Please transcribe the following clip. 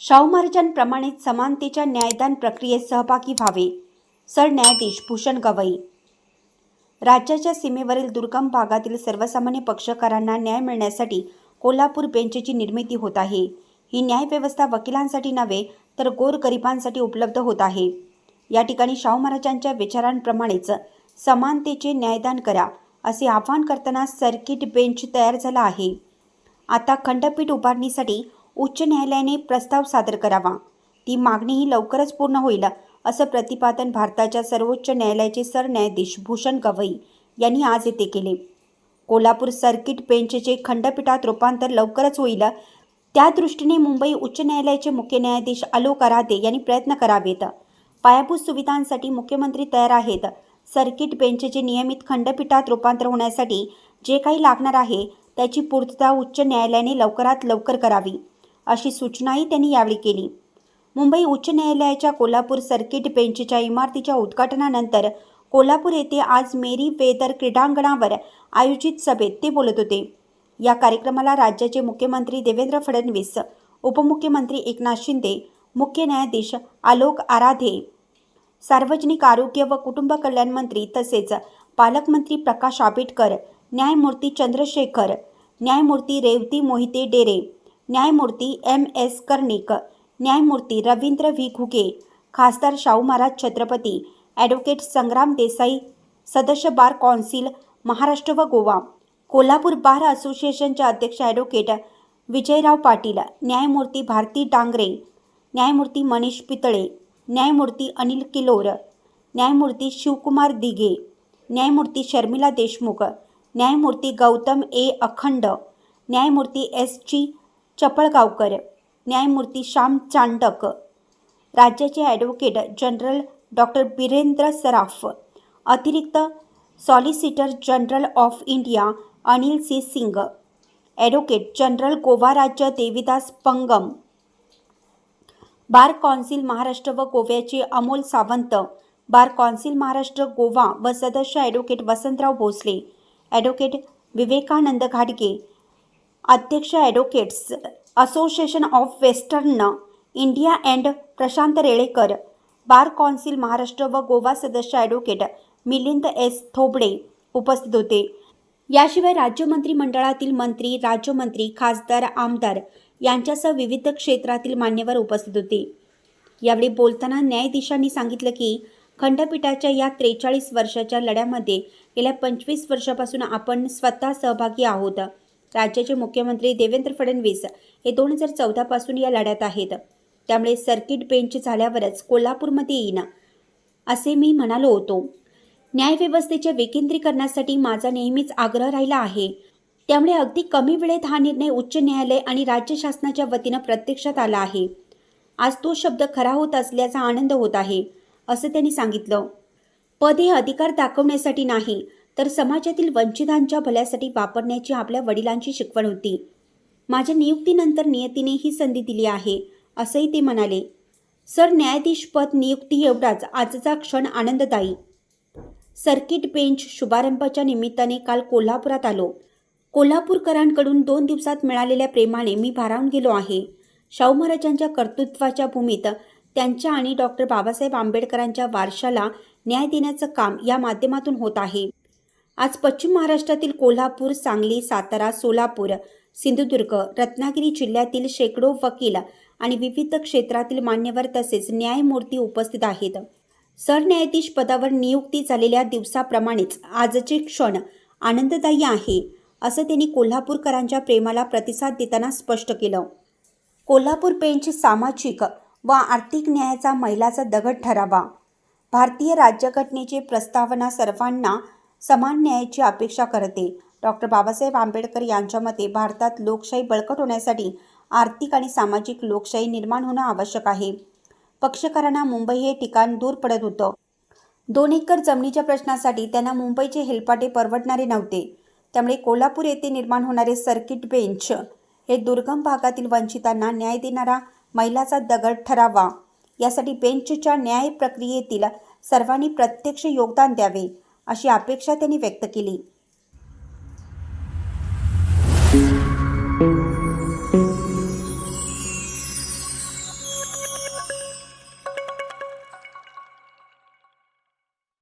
शाहू महाराजांप्रमाणेच समानतेच्या न्यायदान प्रक्रियेत सहभागी व्हावे. सरन्यायाधीश भूषण गवई. राज्याच्या सीमेवरील दुर्गम भागातील सर्वसामान्य पक्षकारांना न्याय मिळण्यासाठी कोल्हापूर बेंचची निर्मिती होत आहे. ही न्यायव्यवस्था वकिलांसाठी नव्हे तर गोरगरिबांसाठी उपलब्ध होत आहे. या ठिकाणी शाहू महाराजांच्या विचारांप्रमाणेच समानतेचे न्यायदान करा असे आवाहन करताना सर्किट बेंच तयार झाला आहे. आता खंडपीठ उभारणीसाठी उच्च न्यायालयाने प्रस्ताव सादर करावा. ती मागणीही लवकरच पूर्ण होईल असं प्रतिपादन भारताच्या सर्वोच्च न्यायालयाचे सरन्यायाधीश भूषण गवई यांनी आज येथे केले. कोल्हापूर सर्किट बेंचचे खंडपीठात रूपांतर लवकरच होईल त्या दृष्टीने मुंबई उच्च न्यायालयाचे मुख्य न्यायाधीश आलोक आराधे यांनी प्रयत्न करावेत. पायाभूत सुविधांसाठी मुख्यमंत्री तयार आहेत. सर्किट बेंचचे नियमित खंडपीठात रूपांतर होण्यासाठी जे काही लागणार आहे त्याची पूर्तता उच्च न्यायालयाने लवकरात लवकर करावी अशी सूचनाही त्यांनी यावेळी केली. मुंबई उच्च न्यायालयाच्या कोल्हापूर सर्किट बेंचच्या इमारतीच्या उद्घाटनानंतर कोल्हापूर येथे आज मेरी वेदर क्रीडांगणावर आयोजित सभेत ते बोलत होते. या कार्यक्रमाला राज्याचे मुख्यमंत्री देवेंद्र फडणवीस, उपमुख्यमंत्री एकनाथ शिंदे, मुख्य न्यायाधीश आलोक आराधे, सार्वजनिक आरोग्य व कुटुंब कल्याण मंत्री तसेच पालकमंत्री प्रकाश आंबेडकर, न्यायमूर्ती चंद्रशेखर, न्यायमूर्ती रेवती मोहिते डेरे, न्यायमूर्ती M.S. कर्णिक, न्यायमूर्ती रवींद्र व्ही घुगे, खासदार शाहू महाराज छत्रपती, ॲडव्होकेट संग्राम देसाई, सदस्य बार कौन्सिल महाराष्ट्र व गोवा, कोल्हापूर बार असोसिएशनचे अध्यक्ष ॲडव्होकेट विजयराव पाटील, न्यायमूर्ती भारती डांगरे, न्यायमूर्ती मनीष पितळे, न्यायमूर्ती अनिल किलोर, न्यायमूर्ती शिवकुमार दिघे, न्यायमूर्ती शर्मिला देशमुख, न्यायमूर्ती गौतम ए अखंड, न्यायमूर्ती S.G. चपळगावकर, न्यायमूर्ती श्याम चांडक, राज्याचे advocate general doctor Birendra Saraf, अतिरिक्त solicitor general of India Anil C Singh, advocate general Goa राज्य देविदास पंगम, बार कौन्सिल महाराष्ट्र व गोव्याचे अमोल सावंत, बार कौन्सिल महाराष्ट्र गोवा व सदस्य ॲडव्होकेट वसंतराव भोसले, ॲडव्होकेट विवेकानंद घाटगे, अध्यक्ष advocates association of western India and Prashant Relekar, bar council Maharashtra व गोवा सदस्य ॲडव्होकेट मिलिंद S. थोबडे उपस्थित होते. याशिवाय राज्य मंत्रिमंडळातील मंत्री, राज्यमंत्री, खासदार, आमदार यांच्यासह विविध क्षेत्रातील मान्यवर उपस्थित होते. यावेळी बोलताना न्यायाधीशांनी सांगितलं की खंडपीठाच्या या 43 वर्षाच्या लढ्यामध्ये गेल्या 25 वर्षापासून आपण स्वतः सहभागी आहोत. राज्याचे मुख्यमंत्री देवेंद्र फडणवीस हे 2014 पासून या लढ्यात आहेत. त्यामुळे सर्किट बेंच झाल्यावरच कोल्हापूरमध्ये येईन असे मी म्हणालो होतो. न्यायव्यवस्थेच्या विकेंद्रीकरणासाठी माझा नेहमीच आग्रह राहिला आहे. त्यामुळे अगदी कमी वेळेत हा निर्णय उच्च न्यायालय आणि राज्य शासनाच्या वतीनं प्रत्यक्षात आला आहे. आज तो शब्द खरा होत असल्याचा आनंद होत आहे असं त्यांनी सांगितलं. पद हे अधिकार दाखवण्यासाठी नाही तर समाजातील वंचितांच्या भल्यासाठी वापरण्याची आपल्या वडिलांची शिकवण होती. माझ्या नियुक्तीनंतर नियतीने ही संधी दिली आहे असंही ते म्हणाले. सरन्यायाधीश पद नियुक्ती एवढाच आजचा क्षण आनंददायी. सर्किट बेंच शुभारंभाच्या निमित्ताने काल कोल्हापुरात आलो. कोल्हापूरकरांकडून 2 दिवसात मिळालेल्या प्रेमाने मी भारावून गेलो आहे. शाहू महाराजांच्या कर्तृत्वाच्या भूमीत त्यांच्या आणि डॉक्टर बाबासाहेब आंबेडकरांच्या वारशाला न्याय देण्याचं काम या माध्यमातून होत आहे. आज पश्चिम महाराष्ट्रातील कोल्हापूर, सांगली, सातारा, सोलापूर, सिंधुदुर्ग, रत्नागिरी जिल्ह्यातील शेकडो वकील आणि विविध क्षेत्रातील मान्यवर तसेच न्यायमूर्ती उपस्थित आहेत. सरन्यायाधीश पदावर नियुक्ती झालेल्या दिवसाप्रमाणेच आजचे क्षण आनंददायी आहे असं त्यांनी कोल्हापूरकरांच्या प्रेमाला प्रतिसाद देताना स्पष्ट केलं. कोल्हापूर बेंच सामाजिक व आर्थिक न्यायाचा मैलाचा दगड ठरावा. भारतीय राज्यघटनेची प्रस्तावना सर्वांना समान न्यायाची अपेक्षा करते. डॉक्टर बाबासाहेब आंबेडकर यांच्या मते भारतात लोकशाही बळकट होण्यासाठी आर्थिक आणि सामाजिक लोकशाही निर्माण होणं आवश्यक आहे. पक्षकारांना मुंबई हे ठिकाण दूर पडत होतं. 2 एकर जमिनीच्या प्रश्नासाठी त्यांना मुंबईचे हेलपाटे परवडणारे नव्हते. त्यामुळे कोल्हापूर येथे निर्माण होणारे सर्किट बेंच हे दुर्गम भागातील वंचितांना न्याय देणारा मैलाचा दगड ठरावा. यासाठी बेंचच्या न्याय प्रक्रियेतील सर्वांनी प्रत्यक्ष योगदान द्यावे अशी अपेक्षा त्यांनी व्यक्त केली.